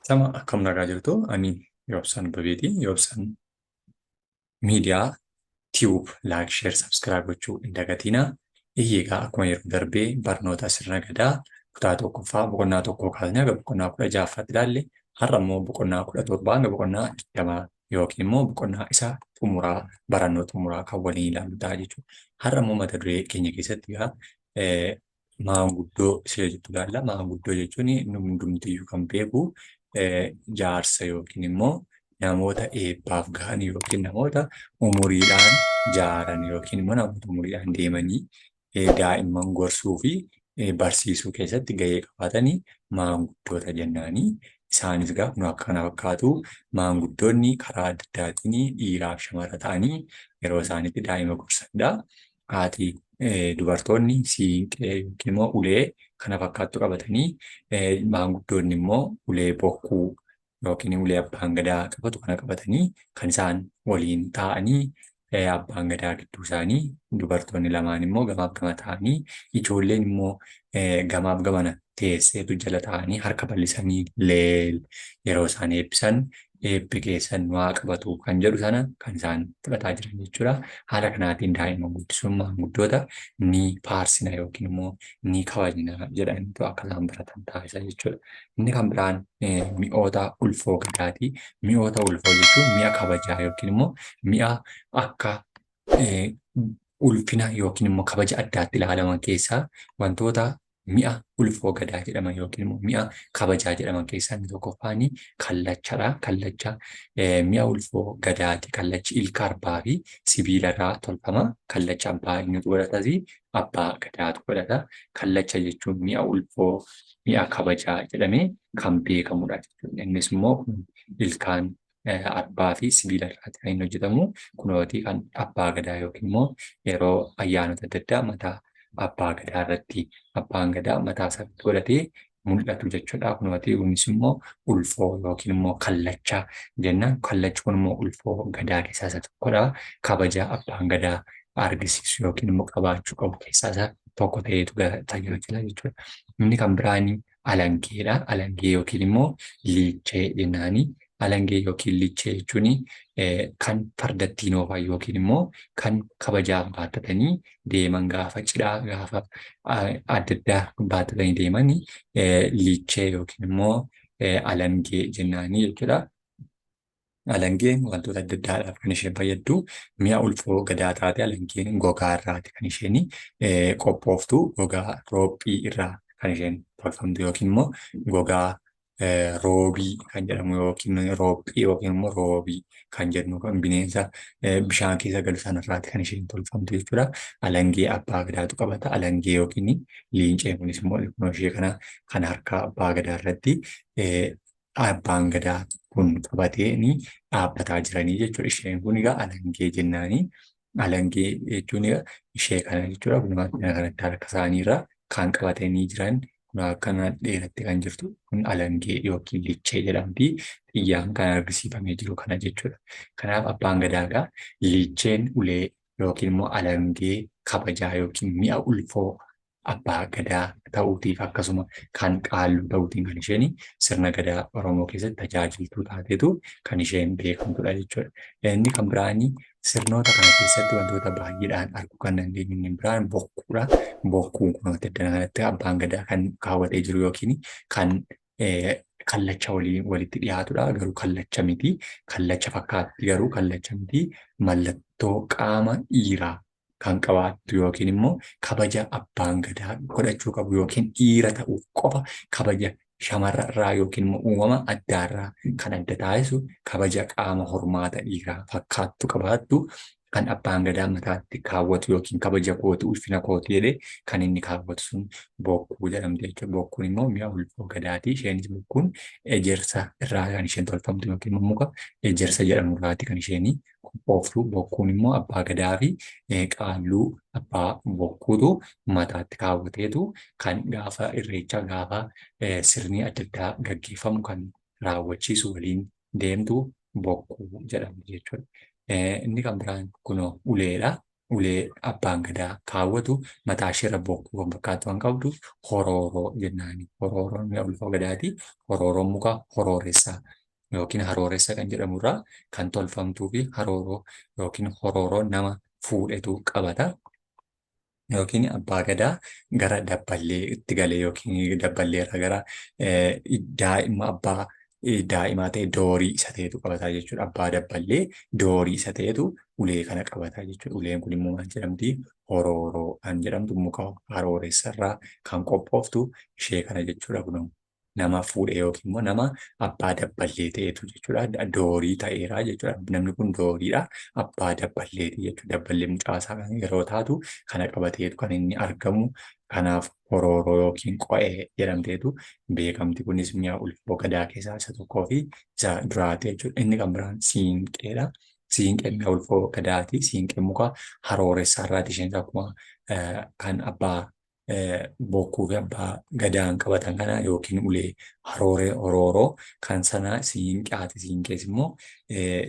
Sama akkam nagaa jirtu ani Yoobsaan Babeetii. Yoobsaan miidiyaa Tiyuub laayik sheer sabskiraayib gochuu hin dagatinaa. Egaa akkuma yeroo darbee barnoota sirna gadaa kutaa tokkoffaa boqonnaa tokkoo kaasnee haga boqonnaa 16ffaatti ilaalle har'a immoo boqonnaa 17 hanga boqonnaa 20 yookiin immoo boqonnaa isa xumuraa barannoo xumuraa kan waliin ilaallu ta'a jechuudha. Har'a immoo mata duree keenya keessatti maanguddoo ishee jettu ilaalla. Maanguddoo jechuun hundumtiyyuu kan beeku jaarsa yookiin immoo namoota eebbaaf gahan yookiin namoota umuriidhaan jaaran yookiin immoo namoota umuriidhaan deemanii daa'imman gorsuu fi barsiisuu keessatti gahee qabaatanii maanguddoota jennaanii. Isaanis nu akka kana fakkaatu maanguddoonni karaa adda addaatiin dhiiraaf shamara ta'anii yeroo isaanitti daa'ima gorsanidha. Haati dubartoonni siinqee yookiin immoo ulee kana fakkaattu qabatanii maanguddoonni immoo ulee bokkuu yookiin ulee abbaan gadaa qabatu kana qabatanii kan isaan waliin taa'anii abbaan gadaa gidduu isaanii dubartoonni lamaan immoo gamaaf gama ta'anii ijoolleen immoo gamaaf gamana teesseetu jala ta'anii harka bal'isanii yeroo isaan eebbisan eebbi keessan waa qabatu kan jedhu sana kan isaan fudhataa jiran jechuudha. Haala kanaatiin daa'imman guddisuun maanguddoota ni faarsina yookiin immoo ni kabajna jedhaniitu akka isaan baratan taasisa jechuudha. Inni kan biraan mi'oota ulfoo gadaati. Mi'oota ulfoo jechuun mi'a kabajaa yookiin immoo mi'a akka ulfina yookiin immoo kabaja addaatti ilaalaman keessaa wantoota mi'a ulfoo gadaa jedhaman yookiin immoo mi'a kabajaa jedhaman keessaa inni tokkoffaani kallachadha. Kallacha mi'a ulfoo gadaati. Kallachi ilka arbaa fi sibiila irraa tolfama. Kallacha abbaa eenyutu godhatas abbaa gadaatu godhata. Kallacha jechuun mi'a ulfoo mi'a kabajaa jedhamee kan beekamudha jechuudha. Innis immoo ilkaan arbaa fi sibiila irraati kan inni hojjetamu. Kunooti kan abbaa gadaa yookiin immoo yeroo ayyaanota adda addaa mataa abbaa gadaa irratti abbaan gadaa mataa isaatti godhatee mul'atu jechuudha. Kunooti kunis immoo ulfoo yookiin immoo kallacha jennaan. Kallachi kun immoo ulfoo gadaa keessaa isa tokkodha. Kabaja abbaan gadaa argisiisu yookiin immoo qabaachuu qabu keessaa isa tokko ta'eetu tajaajila jechuudha. Inni kan biraanii alangeedha. Alangee yookiin immoo liichee jennaani. Alangee yookiin liichee jechuun kan fardattiin oofan yookiin immoo kan kabajaaf baattatanii deeman gaafa cidhaa gaafa adda addaa baattatanii deeman liichee yookiin immoo alangee jennaanii jechuudha. Alangeen wantoota adda addaadhaaf kan isheen fayyaddu mi'a ulfoo gadaa taate alangeen gogaa irraati kan isheen qophooftu gogaa roophii irraa kan isheen tolfamtu yookiin immoo gogaa roobii kan jedhamu yookiin roophii yookiin immoo roobii kan jennu kan bineensa bishaan keessa galu sanarraati kan isheen tolfamtu jechuudha. Alangee abbaa gadaatu qabata. Alangee yookiin liincee kunis immoo ilmoo ishee kana kan harka abbaa gadaa irratti abbaan gadaa kun qabatee dhaabbataa jiranii jechuudha. Isheen kun egaa alangee jennaanii. Alangee jechuun ishee kana jechuudha. Kunumaa kanatti harka isaaniirra kan qabatanii jiran akkana dheeratte kan jirtu kun alangee yookiin liichee jedhamti. Xiyyaan kan argisiifamee jiru kana jechuudha. Kanaaf abbaan gadaa liicheen ulee yookiin immoo alangee kabajaa yookiin mi'a ulfoo abbaa gadaa ta'uutiif akkasuma kan qaalluu ta'uutiin kan isheen sirna gadaa Oromoo keessatti tajaajiltuu taatetu kan isheen beekamtudha jechuudha. Inni kan biraanii sirnoota kana keessatti wantoota baay'eedhaan arguu kan dandeenyu inni biraan bokkuudha. Bokkuun kunooti adda kanatti abbaan gadaa kan kaawwatee jiru yookiin kan kallacha walitti dhiyaatudha. Garuu kallacha miti. Kallacha fakkaatti garuu kallacha miti. Mallattoo qaama dhiiraa kan qabaattu yookiin immoo kabaja abbaan gadaa godhachuu qabu yookiin dhiira ta'uuf qofa kabaja shamarrarraa yookiin immoo uumama addaarraa kan adda taasisu kabaja qaama hormaata dhiiraa fakkaattu qabaattu kan abbaan gadaa mataatti kaawwatu yookiin kabaja kooti ulfina kooti jedhee kan inni kaawwatu sun bokkuu jedhamti jechuudha. Bokkuun immoo mi'a ulfoo gadaati. Isheenis bokkuun ejersa irraa kan isheen tolfamtu yookiin muka ejersa jedhamu irraati kan isheen qophooftu. Bokkuun immoo abbaa gadaa fi qaalluu abbaa bokkuutu mataatti kaawwateetu kan gaafa irreechaa gaafa sirni adda addaa gaggeeffamu kan raawwachiisu waliin deemtu bokkuu jedhamti jechuudha. Inni kan biraan kunoo uleedha. ulee abbaan gadaa kaawwatu mataa isheerra bokkuu kan fakkaatu kan qabdu horooroo jennaani. Horooroon mi'a ulfoo gadaati. Horooroon muka horooressaa yookiin harooressa kan jedhamurraa kan tolfamtuu fi harooroo yookiin horooroo nama fuudhetu qabata. Yookiin abbaa gadaa gara dabballee itti galee yookiin dabballeerra gara daa'ima abbaa daa'imaa ta'e doorii isa ta'etu qabataa jechuudha. Abbaa dabballee doorii isa ta'etu ulee kana qabataa jechuudha. Uleen kun immoo maal jedhamti? Horooroo kan jedhamtu muka harooressarraa kan qophooftu ishee kana jechuudha kunoo. Nama fuudhee yookiin immoo nama abbaa dabballee ta'etu jechuudha. Doorii ta'eera jechuudha. Namni kun dooriidha. Abbaa dabballeeti jechuudha. Dabballee mucaasaa kan yeroo taatu kana qabateetu kan inni argamu. Kanaaf horooroo yookiin qo'ee jedhamteetu beekamti. Kunis mi'a ulfoo gadaa keessaa isa tokkoo fi isa duraati jechuudha. Inni kan biraan siinqeedha. Siinqeen mi'a ulfoo gadaati. Siinqeen muka harooressaarraati isheen akkuma kan abbaa bokkuu fi abbaa gadaan qabatan kana yookiin ulee horooroo kan sana siinqaati. Siinqees immoo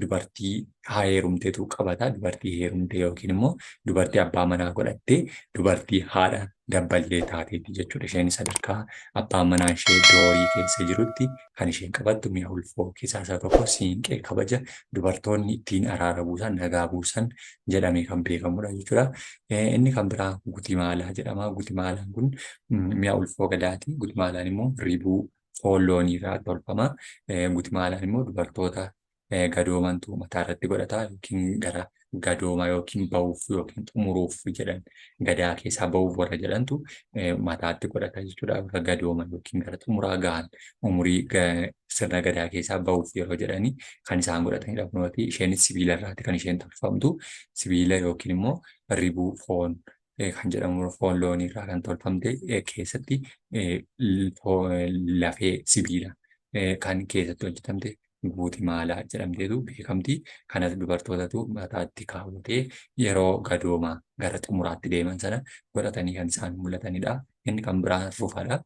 dubartii heerumteetu qabata. Dubartii heerumtee yookiin immoo dubartii abbaa manaa godhattee dubartii haadha dabballee taateeti jechuudha. Isheen sadarkaa abbaan manaa ishee doorii keessa jirutti kan isheen qabattu mi'a ulfoo keessaa isa tokko siinqee kabaja dubartoonni ittiin araara buusan nagaa buusan jedhamee kan beekamudha jechuudha. Inni kan biraa gutimaalaa jedhama. Gutimaalaan kun mi'a ulfoo gadaati. Gutimaalaan immoo ribuu foon looniirraa tolfama. Gutimaalaan immoo dubartoota gadoomantu mataa irratti godhata yookiin gara gadooma yookiin ba'uuf yookiin xumuruuf jedhan gadaa keessaa ba'uuf warra jedhantu mataatti godhata jechuudha. Warra gadooma yookiin gara xumuraa gahan umurii sirna gadaa keessaa ba'uuf yeroo jedhanii kan isaan godhatanidha. Kunooti isheenis sibiila irraati kan isheen tolfamtu. Sibiila yookiin immoo ribuu foon kan jedhamu foon loonii irraa kan tolfamte keessatti lafee sibiila kan keessatti hojjetamte guutimaalaa jedhamteetu beekamti. Kanas dubartootatu mataatti kaawwatee yeroo gadooma gara xumuraatti deeman sana godhatanii kan isaan mul'atanidha. Inni kan biraan rufadha.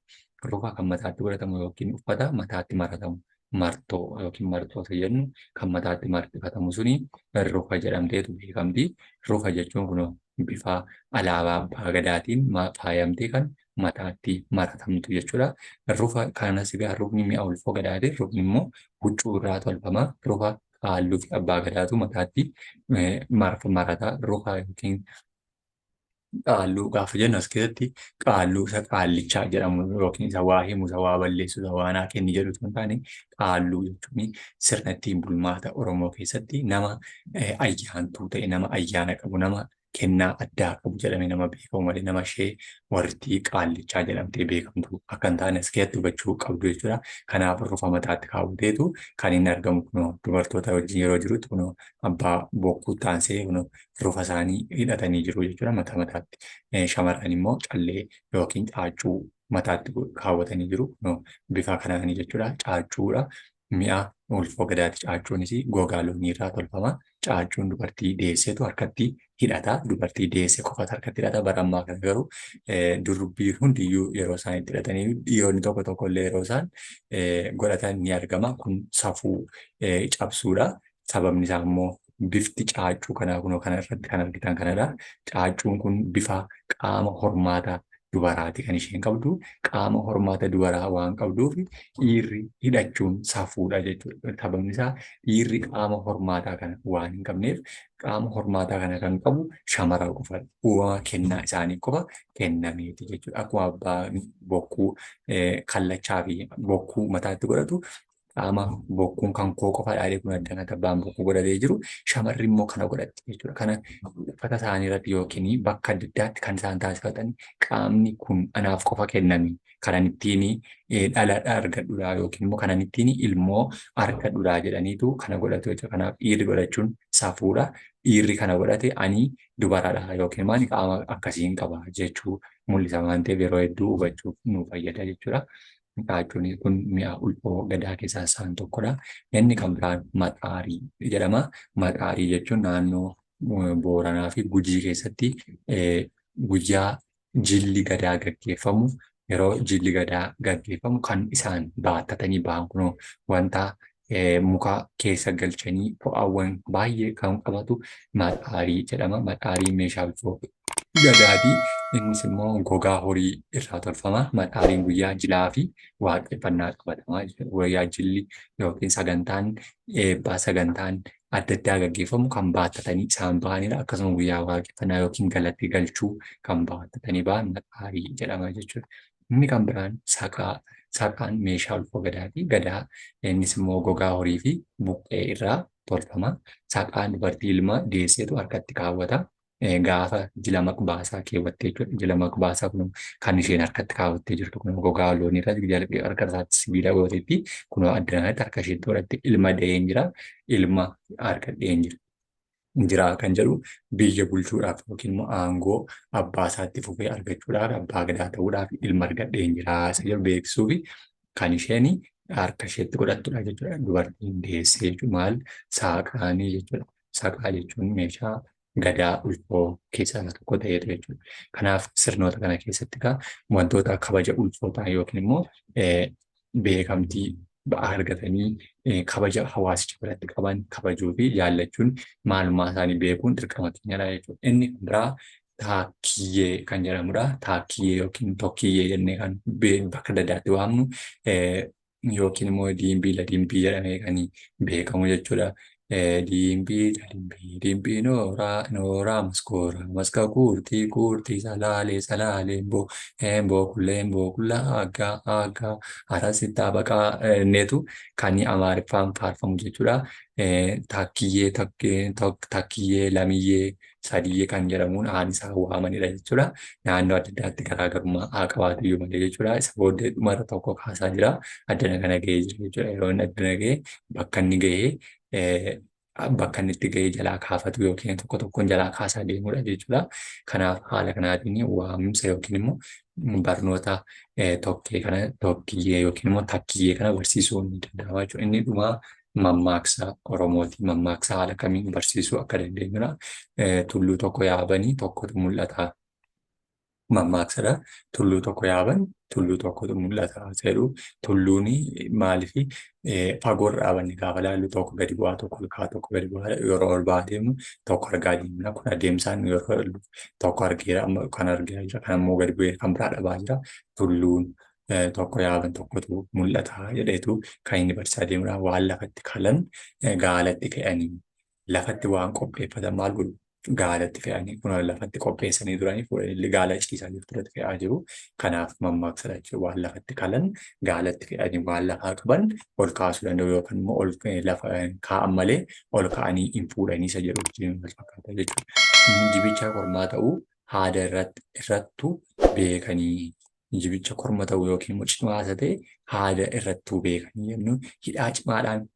Rufa kan mataatti godhatamu yookiin uffata mataatti maratamu. Martoo yookiin martoota jennu kan mataatti martifatamu suni rufa jedhamteetu beekamti. Rufa jechuun kun bifa alaabaa abbaa gadaatiin faayamtee kan mataatti maratamtu jechuudha. Rufa kanas egaa rufni mi'a ulfoo gadaati. Rufni immoo huccuu irraa tolfama. Rufa halluu fi abbaa gadaatu mataatti marata. Rufa yookiin qaalluu gaafa jennu as keessatti qaalluu isa qaallichaa jedhamu yookiin isa waa himu isa waa balleessu isa waa naa kenni jedhu osoo hin taane qaalluu jechuun sirna ittiin bulmaata Oromoo keessatti nama ayyaantuu ta'e nama ayyaana qabu nama kennaa addaa qabu jedhamee nama beekamu malee nama ishee warri qaallichaa jedhamtee beekamtu akka hin taane as keessatti hubachuu qabdu jechuudha. Kanaaf rufa mataatti kaawwateetu kan inni argamu kunoo dubartoota wajjin yeroo jirutti kunoo abbaa bokkuu taansee kunoo rufa isaanii hidhatanii jiru jechuudha mataa mataatti. Shamarran immoo callee yookiin caaccuu mataatti kaawwatanii jiru. Bifa kanaanii jechuudha. Caaccuudha. Mi'a ulfoo gadaati. Caaccuunis gogaa loonii irraa tolfama. Caaccuun dubartii deesseetu harkatti hidhata. Dubartii deesse qofatu harkatti hidhata. Bara ammaa kana garuu durbii hundiyyuu yeroo isaan itti hidhatanii dhiironni tokko tokko illee yeroo isaan godhatan ni argama. Kun safuu cabsuudha. Sababni isaa immoo bifti caaccuu kanaa kunoo kana irratti kan argitan kanadha. Caaccuun kun bifa qaama hormaata dubaraati kan isheen qabdu. Qaama hormaata dubaraa waan qabduuf dhiirri hidhachuun safuudha jechuudha. Sababni isaa dhiirri qaama hormaataa kana waan hin qabneef qaama hormaataa kana kan qabu shamara qofa uumama kennaa isaanii qofa kennameeti jechuudha. Akkuma abbaan bokkuu kallachaa fi bokkuu mataatti godhatu qaama bokkuun kan koo qofa dhaadhee kun adda kan abbaan bokkuu godhatee jiru shamarri immoo kana godhatti jechuudha. Kana uffata isaanii irratti yookiin bakka adda addaatti kan isaan taasifatan qaamni kun anaaf qofa kenname kanan ittiin dhala argadhuudha yookiin immoo kanan ittiin ilmoo argadhuudha jedhaniitu kana godhatu jechuudha. Kanaaf dhiirri godhachuun safuudha. Dhiirri kana godhate ani dubaradha yookiin maali qaama akkasiin qaba jechuu mul'isa waan ta'eef yeroo hedduu hubachuuf nu fayyada jechuudha. Caaccuun kun mi'a ulfoo gadaa keessaa isaan tokkodha. Inni kan biraan maxaarii jedhama. Maxaarii jechuun naannoo Booranaa fi Gujii keessatti guyyaa jilli gadaa gaggeeffamu yeroo jilli gadaa gaggeeffamu kan isaan baattatanii ba'an kunoo wanta muka keessa galchanii fo'aawwan baay'ee kan qabatu maxaarii jedhama. Maxaariin meeshaa ulfoo gadaati. Innis immoo gogaa horii irraa tolfama. Maxaariin guyyaa jilaa fi waaqeffannaa qabatama. Guyyaa jilli yookiin sagantaan eebbaa sagantaan adda addaa gaggeeffamu kan baattatanii isaan bahanidha. Akkasuma guyyaa waaqeffannaa yookiin galatti galchuu kan baattatanii bahan maxaarii jedhama jechuudha. Inni kan biraan saqaa. Saqaan meeshaa ulfoo gadaati. Gadaa innis immoo gogaa horii fi buqqee irraa tolfama. Saqaan dubartii ilma deesseetu harkatti kaawwata. Gaafa jila maqbaasaa keewwattee jechuudha. Jila maqbaasaa kun kan isheen harkatti kaawwattee jirtu kun gogaa loonii irratti harka isaatti sibiila gooteetti kunoo addanatti harka isheetti godhatte ilma da'een jira. Ilma harkadheen jira. Jira kan jedhu biyya bulchuudhaaf yookiin immoo aangoo abbaa isaatti fufee argachuudhaaf abbaa gadaa ta'uudhaaf ilma argadheen jira isa jedhu beeksisuu fi kan isheen harka isheetti godhattudha jechuudha. Dubartiin deessee jechuun maal saaqaanii jechuudha. Saqaa jechuun meeshaa gadaa ulfoo keessaa tokko ta'edha jechuudha. Kanaaf sirnoota kana keessatti wantoota kabaja ulfootaa yookiin immoo beekamtii ba'aa argatanii kabaja hawaasicha biratti qaban kabajuu fi jaallachuun maalummaa isaanii beekuun dirqama keenyadha jechuudha. Inni biraa taakkiyyee kan jedhamudha. Taakkiyyee yookiin tokkiyyee jennee kan bakka adda addaatti waamnu yookiin immoo dimbii jedhamee kan beekamu jechuudha. Dimbii nooraa maska kurtii salaalee bookullaa aggaa harasittaa baqaa neetu kan amaariffaan faarfamu jechuudha. Takkiyyee lamiyyee sadiyyee kan jedhamuun haan isaa waamanidha jechuudha. Naannoo adda addaatti garaagarummaa haa qabaatu iyyuu malee jechuudha. Isa booddee dhumarra tokko kaasaa jira. Addana kana gahee jira jechuudha. Yeroo inni addana gahee bakka inni gahee bakka inni itti gahee jalaa kaafatu yookiin tokko tokkoon jalaa kaasaa deemudha jechuudha. Kanaaf haala kanaatiin waamsa yookiin immoo barnoota tokkiyyee yookiin immoo takkiyyee kana barsiisuu ni danda'ama jechuudha. Inni dhumaa mammaaksa Oromooti. Mammaaksa haala kamiin barsiisuu akka dandeenyudha. Tulluu tokko yaabanii tokkotu mul'ata. Mammaaksadha. Tulluu tokko yaaban tulluu tokkotu mul'ata jedhu tulluun maaliif fagoorra dhaabanne gaafa laallu tokko gadi bu'aa tokko ol ka'aa tokko gadi bu'aa yeroo ol ba'aa deemu tokko argaa deemna. Kun adeemsaan yeroo tokko argeera kan argaa jira kan ammoo gadi bu'ee kan biraa dhabaa jira. Tulluun tokko yaaban tokkotu mul'ata jedheetu kan inni barsiisaa deemudha. Waan lafatti kalan gaalatti fe'anii lafatti waan qopheeffatan maal godhu gaalatti fe'anii kun lafatti qopheessanii duranii fuudhanii gaala ciisaa jirtu irratti fe'aa jiru. Kanaaf mammaaksadha jechuudha. Waan lafatti kalan gaalatti fe'anii waan lafaa qaban ol kaasuu danda'u yookaan immoo ol lafa kaa'an malee ol ka'anii hin fuudhanii isa jedhu wajjin wal fakkaata jechuudha. Jibicha kormaa ta'uu haada irrattu beekanii jibicha korma ta'uu yookiin immoo cimaa isa ta'e haada irrattuu beekanii jennuun hidhaa cimaadhaan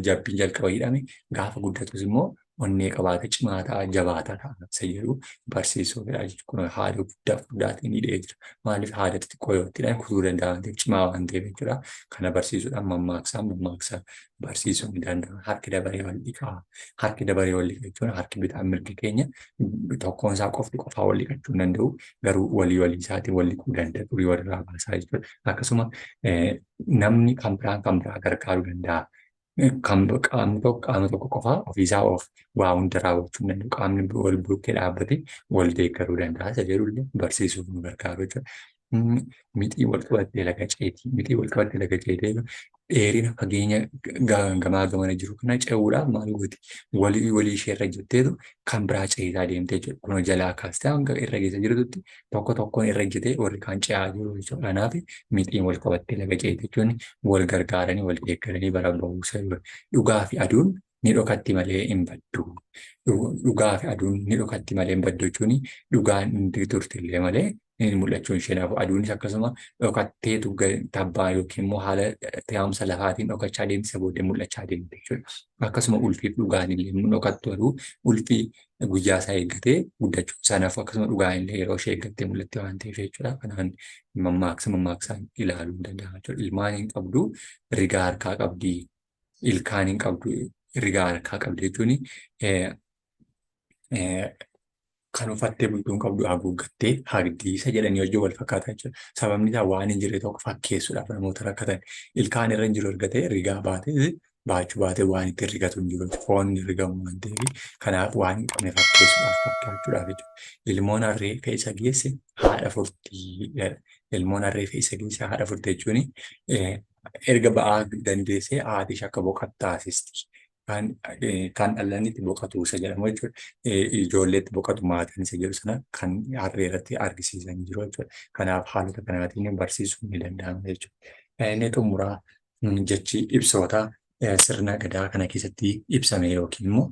jabbiin jalqaba hidhame gaafa guddatus immoo onnee qabaata cimaa ta'a jabaataa ta'a isa jedhu barsiisuudha jechuudha. Kun haada guddaatiin hidhee jira. Maaliif haada xixiqqoo yoo itti hidhan kutuu danda'a waan ta'eef cimaa waan ta'eef jechuudha. Kana barsiisuudhaan mammaaksa barsiisuu ni danda'a. Harki dabaree wal dhiqaa. Harki dabaree wal dhiqaa jechuun harki bitaa mirgi keenya tokkoon isaa qofaa wal dhiqachuu hin danda'u. Garuu walii isaatiin wal dhiquu danda'a. Xurii walirraa baasaa jechuudha. Akkasuma namni kan biraa gargaaruu danda'a. Qaamni tokko qofaa ofiisaa waa hunda raawwachuu hin danda'u. Qaamni wal bukkee dhaabbate wal deeggaruu danda'a. Isa jedhullee barsiisuuf nu gargaaru jechuudha. Mixii wal qabattee laga ceetii. Mixii wal qabattee laga ceetee dheerina fageenya gamaa gamana jiru kana ce'uudhaaf maal gooti? Walii ishee irra jetteetu kan biraa ce'isaa deemtee jechuudha. Kun jalaa kaastee hanga irra geessa jirtutti tokko tokkoon irra jetee warri kaan ce'aa jiru jechuudha. Kanaaf mixiin wal qabattee laga ceetii jechuun wal gargaaranii wal deeggaranii bara ba'uusa dhugaa fi aduun ni dhokatti malee hin baddu. Dhugaa fi aduun ni dhokatti malee hin baddu jechuun dhugaan hin turtillee malee mul'achuun isheenaaf aduunis akkasuma dhokatteetu tabbaa yookiin immoo haala taa'umsa lafaatiin dhokachaa deemtisa booddee mul'achaa deemte jechuudha. Akkasuma ulfiif dhugaan illee dhokattu aduu ulfii guyyaa isaa eeggatee guddachuu sanaaf akkasuma dhugaan illee yeroo ishee eeggattee mul'atte waan ta'eef jechuudha. Kanaan mammaaksaan ilaaluu hin danda'ama jechuudha. Ilmaan hin qabdu rigaa harkaa qabdi. Ilkaan hin qabdu rigaa harkaa qabdi jechuun kan uffattee bultuun qabdu haguuggattee hagdiisa jedhanii hojii wal fakkaataa jechuudha. Sababni isaa waan hin jirre tokko fakkeessuudhaaf namoota rakkatan ilkaan irra hin jiru erga rigaa baatee baachuu baatee waan itti rigatu hin jiru foon rigamu waan ta'eef kanaaf waan hin qabne fakkeessuudhaaf fakkaachuudhaaf jechuudha. Ilmoon harree keessa geesse haadha furtii. Ilmoon harree keessa geesse haadha furtii jechuun erga ba'aa dandeessee haati ishee akka boqotu taasisti. Kan dhalli itti boqotu isa jedhamu jechuudha. Ijoollee itti boqotu maatiin isa jedhu sana kan harree irratti argisiisan jiru jechuudha. Kanaaf haalota kanaatiin barsiisuun ni danda'ama jechuudha. Inni xumuraa jechi ibsoota sirna gadaa kana keessatti ibsame yookiin immoo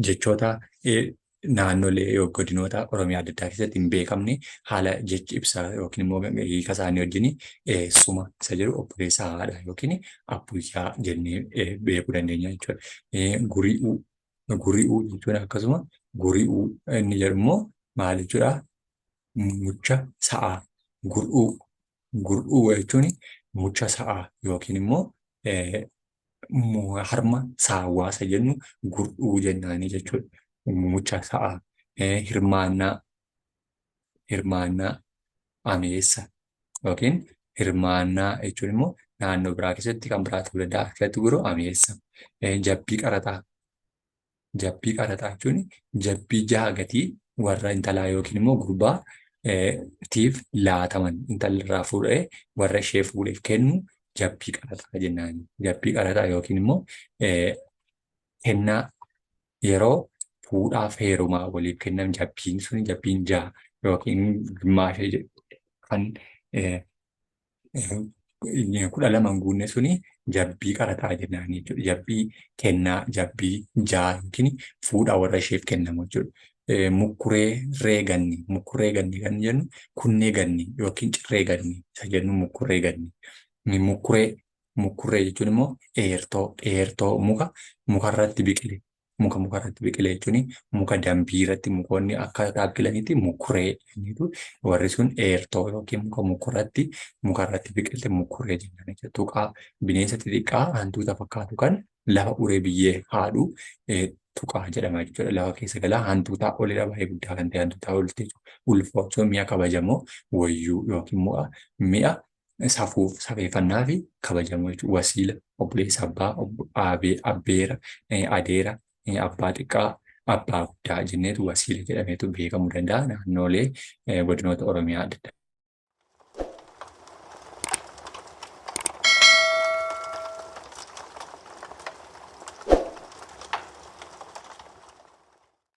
jechoota naannolee godinoota Oromiyaa adda addaa keessatti hin beekamne haala jechi ibsaa yookiin immoo hiika isaanii wajjin suma isa jedhu obboleessa haadha yookiin abbuyyaa jennee beekuu dandeenya jechuudha. Guri'uu jechuun akkasuma guri'uu inni jedhu immoo maal jechuudha? Mucha sa'aa. Gur'uu jechuun mucha sa'aa yookiin immoo harma saawwaa isa jennu gur'uu jennaanii jechuudha. Mucha sa'aa. Hirmaannaa ameessa yookiin hirmaannaa jechuun immoo naannoo biraa keessatti kan biraa ta'uu danda'a. Keessatti guruu ameessa. Jabbii qaraxaa. Jabbii qaraxaa jechuun jabbii jaha gatii warra intalaa yookiin immoo gurbaa tiif laataman intalli irraa fuudhee warra ishee fuudheef kennu jabbii qaraxaa jennaan. Jabbii qaraxaa yookiin immoo kennaa yeroo fuudhaaf heerumaa waliif kennan jabbiin sun jabbiin jaha yookiin gimmaashee kan 12 guunne suni jabbii qaraxaa jennaan jechuudha. Jabbii kennaa jabbii jaha yookiin fuudhaa warra isheef kennamu jechuudha. Mukkuree reeganni. Mukkuree ganni kan jennu kunnee ganni yookiin cirree ganni isa jennu mukkuree ganni. Mukkuree jechuun immoo dheertoo mukarratti biqile. Mukarratti biqile jechuun muka dambii irratti mukoonni akka dhaabbilanitti mukkuree jennitu warri sun dheertoo yookiin mukarratti biqilte mukkuree jennan jechuudha. Tuqaa bineensa xixiqqaa hantuuta fakkaatu kan lafa uree biyyee haadhu tuqaa jedhama jechuudha. Lafa keessa galaa hantuutaa olidha baay'ee guddaa kan ta'e hantuutaa olti ulfoofsoo mi'a kabajamoo wayyuu yookiin immoo mi'a safuuf safeeffannaa fi kabajamoo jechuudha. Wasiila obboleessa abbaa abbeera adeera abbaa xiqqaa abbaa guddaa jenneetu wasiila jedhameetu beekamuu danda'a naannoolee godinoota Oromiyaa adda addaa.